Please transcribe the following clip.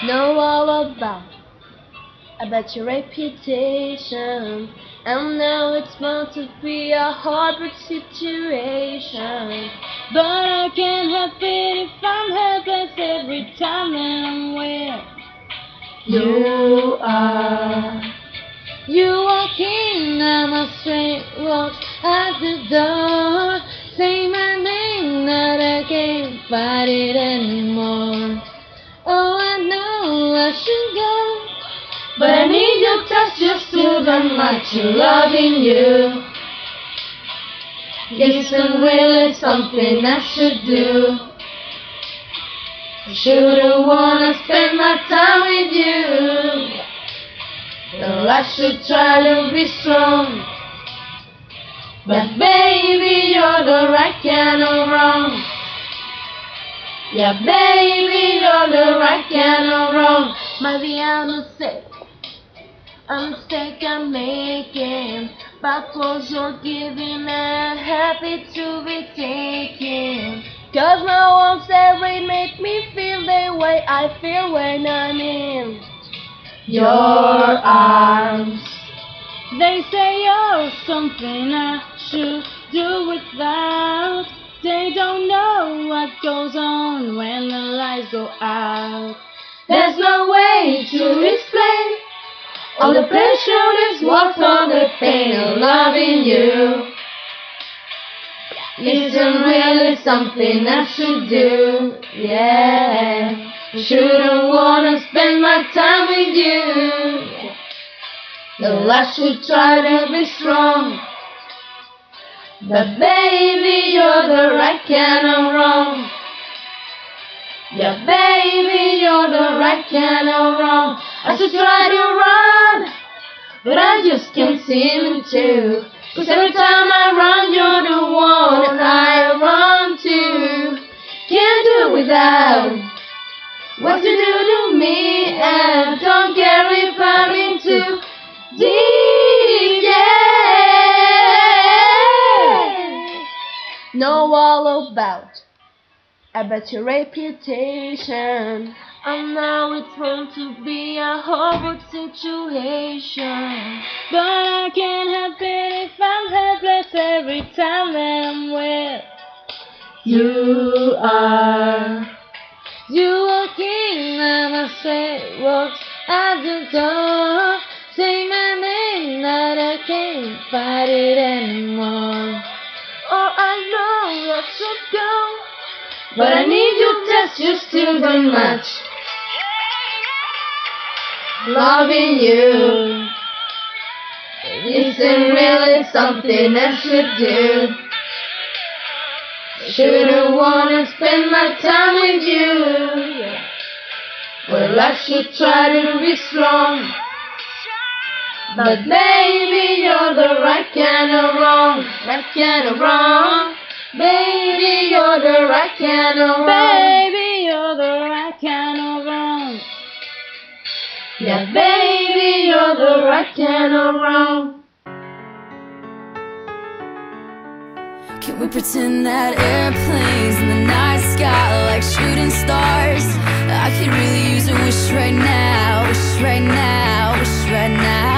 Know all about your reputation. And now it's bound to be a heartbreak situation. But I can't help it if I'm helpless every time that I'm with You are. you. Walking down my straight walk at the door, say my name, that I can't fight it anymore. Oh, I know I should go, But I need your touch just to run my true loving you. Isn't really something I should do. Shouldn't wanna spend my time with you. No, I should try to be strong. But baby, you're the right kind of wrong. Yeah, baby, you're the right kind of wrong. maybe I'm a mistake I'm making, but cause you're giving and happy to be taken. Cause no one said they make me feel the way I feel when I'm in Your arms. They say you're something I should do without. They don't know what goes on when the lights go out. There's no way to explain all the pressure, this walk on the pain of loving you. Isn't really something I should do. Yeah, shouldn't wanna spend my time with you. No, I should try to be strong. But baby, you're the right kind of wrong. Yeah, baby, you're the right kind of wrong. I should try to run, but I just can't seem to. Cause every time I run, you're the one I run to. Can't do without what you do to me, and don't care if I'm in too deep, yeah. Know all about your reputation. And now it's going to be a horrible situation. But I can't help it if I'm helpless every time that I'm with You are. you. Walking down my straight walks at the door, say my name, that I can't fight it anymore. Oh, I know I should go, But I need your touch just too very much. Loving you isn't really something I should do. Shouldn't wanna spend my time with you. Well, I should try to be strong. But baby, you're the right kind of wrong. Right kind of wrong. Baby, you're the right kind of wrong. baby, you're the right kind of wrong. Yeah, baby, you're the right kind of wrong. Can we pretend that airplanes in the night sky are like shooting stars? I could really use a wish right now, wish right now, wish right now.